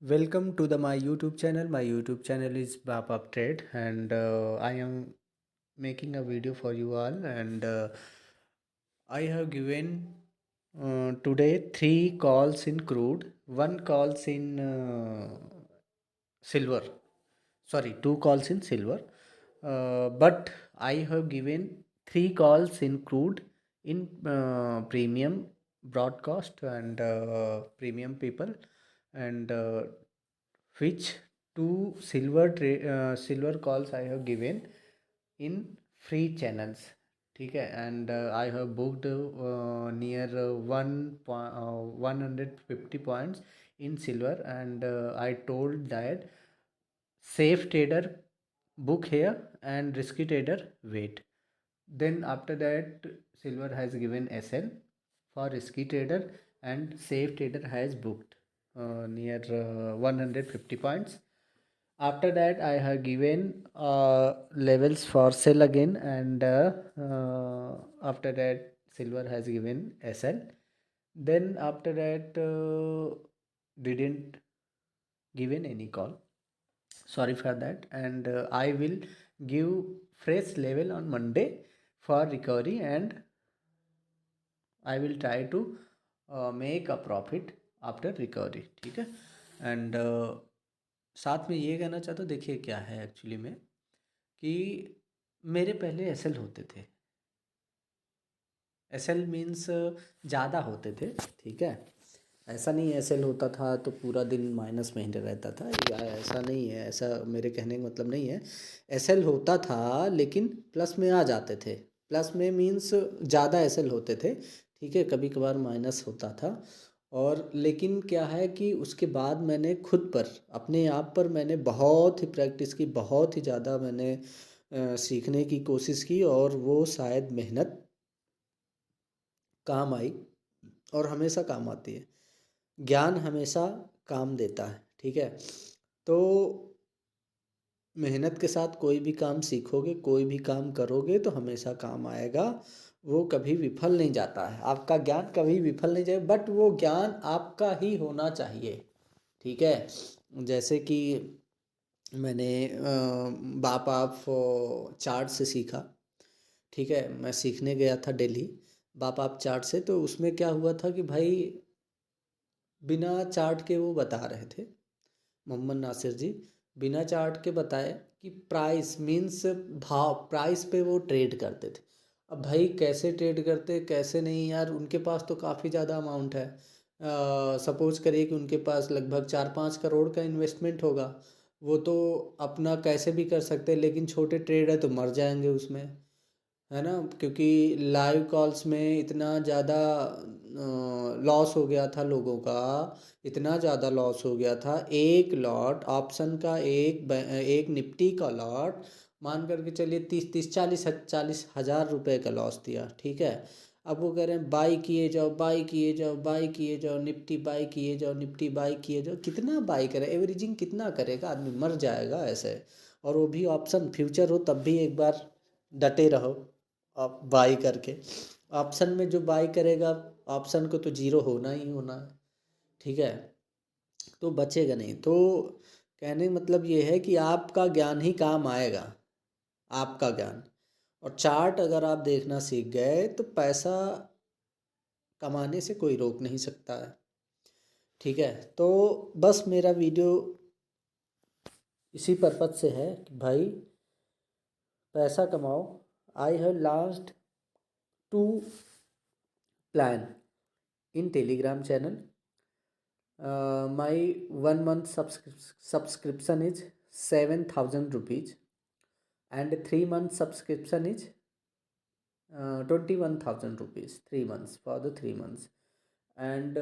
Welcome to the my YouTube channel. My YouTube channel is Bapap Trade, and I am making a video for you all. And I have given today three calls in crude, one calls in silver. Sorry, two calls in silver. But I have given three calls in crude in premium broadcast and premium people and which two silver calls I have given in free channels. ठीक है and I have booked near 150 points in silver and I told that safe trader book here and risky trader wait. Then after that silver has given SL for risky trader and safe trader has booked near 150 points. After that I have given levels for sell again and after that silver has given SL. Then after that didn't given any call. Sorry for that and I will give fresh level on Monday for recovery and I will try to make a profit after recovery. ठीक है and साथ में ये कहना चाहता हूँ देखिए क्या है एक्चुअली में कि मेरे पहले एसएल होते थे। एसएल मीन्स ज़्यादा होते थे। ठीक है ऐसा नहीं एसएल होता था तो पूरा दिन माइनस में ही रहता था या ऐसा नहीं है, ऐसा मेरे कहने का मतलब नहीं है। एसएल होता था लेकिन प्लस में आ जाते थे। प्लस में मीन्स ज़्यादा एसएल होते थे। ठीक है कभी कभार माइनस होता था और लेकिन क्या है कि उसके बाद मैंने खुद पर अपने आप पर मैंने बहुत ही प्रैक्टिस की, बहुत ही ज़्यादा मैंने सीखने की कोशिश की और वो शायद मेहनत काम आई और हमेशा काम आती है। ज्ञान हमेशा काम देता है। ठीक है तो मेहनत के साथ कोई भी काम सीखोगे, कोई भी काम करोगे तो हमेशा काम आएगा। वो कभी विफल नहीं जाता है, आपका ज्ञान कभी विफल नहीं जाए बट वो ज्ञान आपका ही होना चाहिए। ठीक है जैसे कि मैंने बाप आप चार्ट से सीखा। ठीक है मैं सीखने गया था दिल्ली बाप आप चार्ट से। तो उसमें क्या हुआ था कि भाई बिना चार्ट के वो बता रहे थे मोहम्मद नासिर जी, बिना चार्ट के बताए कि प्राइस मीन्स भाव, प्राइस पे वो ट्रेड करते थे। अब भाई कैसे ट्रेड करते कैसे नहीं यार, उनके पास तो काफ़ी ज़्यादा अमाउंट है। सपोज करिए कि उनके पास लगभग 4-5 करोड़ का इन्वेस्टमेंट होगा। वो तो अपना कैसे भी कर सकते हैं लेकिन छोटे ट्रेड है तो मर जाएंगे उसमें, है ना। क्योंकि लाइव कॉल्स में इतना ज़्यादा लॉस हो गया था लोगों का, इतना ज़्यादा लॉस हो गया था। एक लॉट ऑप्शन का एक निफ्टी का लॉट मान करके चलिए 30-40 हज़ार रुपये का लॉस दिया। ठीक है अब वो कह रहे हैं बाई किए जाओ, बाई किए जाओ, बाई किए जाओ, निफ्टी बाई किए जाओ, निफ्टी बाई किए जाओ। कितना बाई करे, एवरेजिंग कितना करेगा आदमी, मर जाएगा ऐसे। और वो भी ऑप्शन फ्यूचर हो तब भी एक बार डटे रहो आप बाई करके। ऑप्शन में जो बाई करेगा ऑप्शन को तो जीरो होना ही होना है। ठीक है तो बचेगा नहीं। तो कहने का मतलब ये है कि आपका ज्ञान ही काम आएगा, आपका ज्ञान। और चार्ट अगर आप देखना सीख गए तो पैसा कमाने से कोई रोक नहीं सकता है। ठीक है तो बस मेरा वीडियो इसी पर्पज से है कि भाई पैसा कमाओ। I have launched 2 plan in Telegram channel. My 1 month subscription is 7,000 rupees and 3 month subscription is 21,000 rupees 3 months for the 3 months। And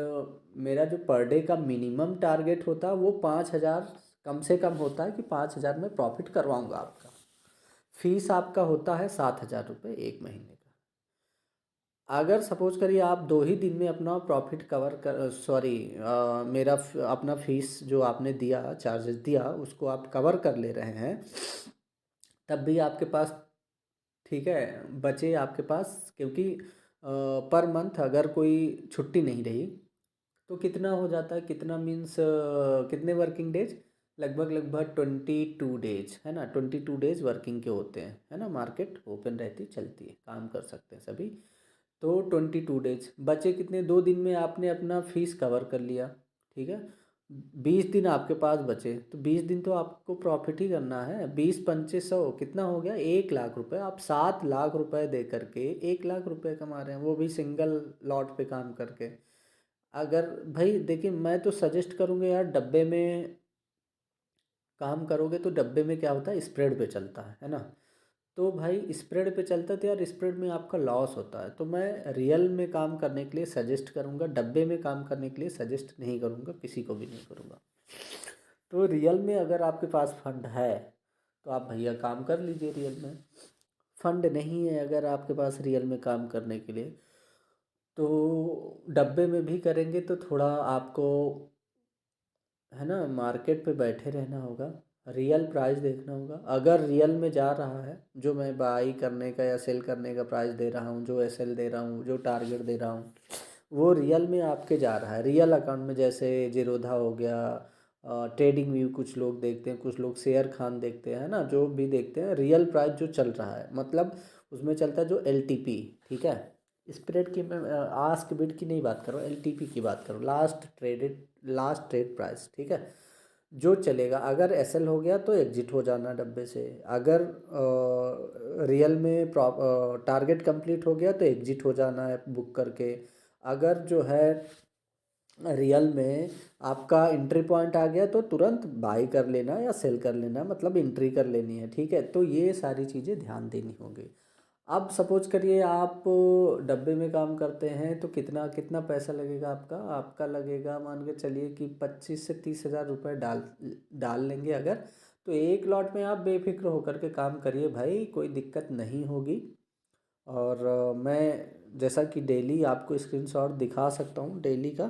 मेरा जो पर डे का मिनिमम टारगेट होता है वो 5,000 कम से कम होता है कि 5,000 में प्रॉफिट करवाऊँगा आपका। फीस आपका होता है 7,000 रुपये एक महीने का। अगर सपोज करिए आप 2 ही दिन में अपना प्रॉफिट कवर कर, सॉरी मेरा अपना फीस जो आपने दिया चार्जेस दिया उसको आप कवर कर ले रहे हैं तब भी आपके पास, ठीक है, बचे आपके पास। क्योंकि पर मंथ अगर कोई छुट्टी नहीं रही तो कितना हो जाता है, कितना मीन्स कितने वर्किंग डेज, लगभग 22 डेज है ना, 22 डेज वर्किंग के होते हैं, है ना। मार्केट ओपन रहती, चलती है, काम कर सकते हैं सभी। तो 22 डेज बचे कितने, 2 दिन में आपने अपना फीस कवर कर लिया, ठीक है। 20 दिन आपके पास बचे, तो 20 दिन तो आपको प्रॉफिट ही करना है। 20 पंचे 100 कितना हो गया, 1 लाख रुपए। आप 7 लाख रुपए दे करके 1 लाख रुपए कमा रहे हैं, वो भी सिंगल लॉट पे काम करके। अगर भाई देखिए, मैं तो सजेस्ट करूँगा यार, डब्बे में काम करोगे तो डब्बे में क्या होता है, स्प्रेड पे चलता है ना। तो भाई स्प्रेड पे चलता है तो यार स्प्रेड में आपका लॉस होता है। तो मैं रियल में काम करने के लिए सजेस्ट करूँगा, डब्बे में काम करने के लिए सजेस्ट नहीं करूँगा, किसी को भी नहीं करूँगा। तो रियल में अगर आपके पास फंड है तो आप भैया काम कर लीजिए रियल में। फंड नहीं है अगर आपके पास रियल में काम करने के लिए, तो डब्बे में भी करेंगे तो थोड़ा आपको, है ना, मार्केट पे बैठे रहना होगा, रियल प्राइस देखना होगा। अगर रियल में जा रहा है, जो मैं बाई करने का या सेल करने का प्राइस दे रहा हूँ, जो एसएल दे रहा हूँ, जो टारगेट दे रहा हूँ, वो रियल में आपके जा रहा है, रियल अकाउंट में। जैसे जीरोधा हो गया, ट्रेडिंग व्यू कुछ लोग देखते हैं, कुछ लोग शेयर खान देखते हैं ना, जो भी देखते हैं रियल प्राइस जो चल रहा है, मतलब उसमें चलता है जो एलटीपी, ठीक है। स्प्रेड की मैं आस्क बिड की नहीं बात कर रहा हूँ, एलटीपी की बात कर रहा हूँ, लास्ट ट्रेड प्राइस, ठीक है। जो चलेगा, अगर एसएल हो गया तो एग्जिट हो जाना डब्बे से। अगर रियल में टारगेट कंप्लीट हो गया तो एग्जिट हो जाना है बुक करके। अगर जो है रियल में आपका एंट्री पॉइंट आ गया तो तुरंत बाई कर लेना या सेल कर लेना, मतलब एंट्री कर लेनी है, ठीक है। तो ये सारी चीज़ें ध्यान देनी होगी। अब सपोज करिए आप डब्बे में काम करते हैं तो कितना कितना पैसा लगेगा आपका, आपका लगेगा मान के चलिए कि 25 से 30 हज़ार रुपये डाल डाल लेंगे अगर। तो एक लॉट में आप बेफिक्र होकर के काम करिए भाई, कोई दिक्कत नहीं होगी। और मैं जैसा कि डेली आपको स्क्रीनशॉट दिखा सकता हूँ डेली का,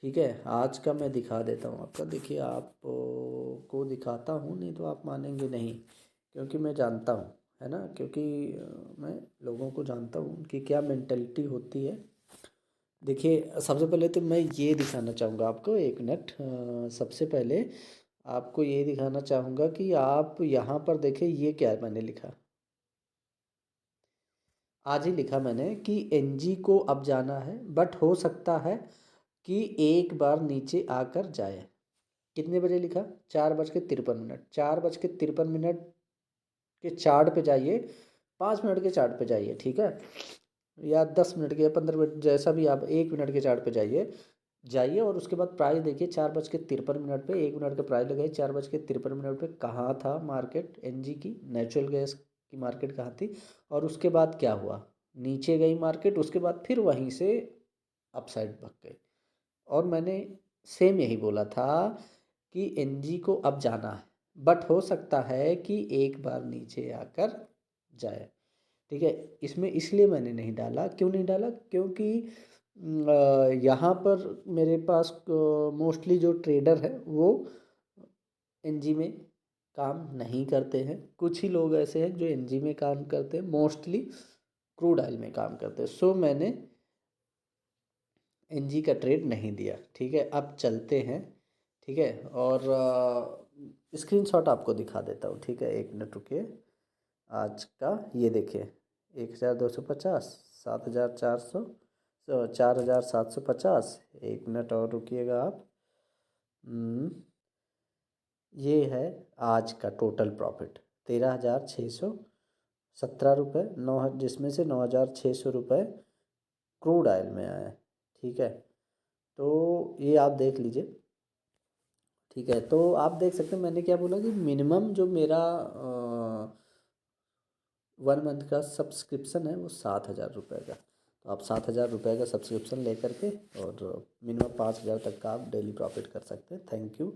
ठीक है। आज का मैं दिखा देता हूँ आपका, देखिए आप को दिखाता हूँ, नहीं तो आप मानेंगे नहीं, क्योंकि मैं जानता हूँ, है ना, क्योंकि मैं लोगों को जानता हूँ उनकी क्या मेंटेलिटी होती है। देखिए सबसे पहले तो मैं ये दिखाना चाहूँगा आपको, एक मिनट, सबसे पहले आपको ये दिखाना चाहूँगा कि आप यहाँ पर देखें, ये क्या है मैंने लिखा, आज ही लिखा मैंने कि एनजी को अब जाना है, बट हो सकता है कि एक बार नीचे आकर जाए। कितने बजे लिखा, 4:53, 4:53 के चार्ट पे जाइए, 5 मिनट के चार्ट पे जाइए, ठीक है, या 10 मिनट के या 15 मिनट, जैसा भी आप 1 मिनट के चार्ट पे जाइए, जाइए। और उसके बाद प्राइस देखिए, 4:53 पे 1 मिनट का प्राइस लगाइए, 4:53 पे कहाँ था मार्केट, एनजी की नेचुरल गैस की मार्केट कहाँ थी, और उसके बाद क्या हुआ, नीचे गई मार्केट, उसके बाद फिर वहीं से अपसाइड भाग गई। और मैंने सेम यही बोला था कि एनजी को अब जाना है, बट हो सकता है कि एक बार नीचे आकर जाए, ठीक है। इसमें इसलिए मैंने नहीं डाला, क्यों नहीं डाला, क्योंकि यहाँ पर मेरे पास मोस्टली जो ट्रेडर है वो एनजी में काम नहीं करते हैं। कुछ ही लोग ऐसे हैं जो एनजी में काम करते हैं, मोस्टली क्रूड ऑयल में काम करते हैं। सो मैंने एनजी का ट्रेड नहीं दिया, ठीक है। अब चलते हैं, ठीक है। और स्क्रीनशॉट आपको दिखा देता हूँ, ठीक है, 1 मिनट रुकिए। आज का ये देखिए, 1250, 7400, 4750। 1 मिनट और रुकिएगा आप। हम्म, ये है आज का टोटल प्रॉफिट, 13,617 रुपये, जिसमें से 9,600 रुपये क्रूड ऑयल में आए, ठीक है। तो ये आप देख लीजिए, ठीक है। तो आप देख सकते हैं मैंने क्या बोला कि मिनिमम जो मेरा 1 मंथ का सब्सक्रिप्शन है वो 7,000 रुपये का। तो आप 7,000 रुपये का सब्सक्रिप्शन लेकर के और मिनिमम 5,000 तक का आप डेली प्रॉफिट कर सकते हैं। Thank you.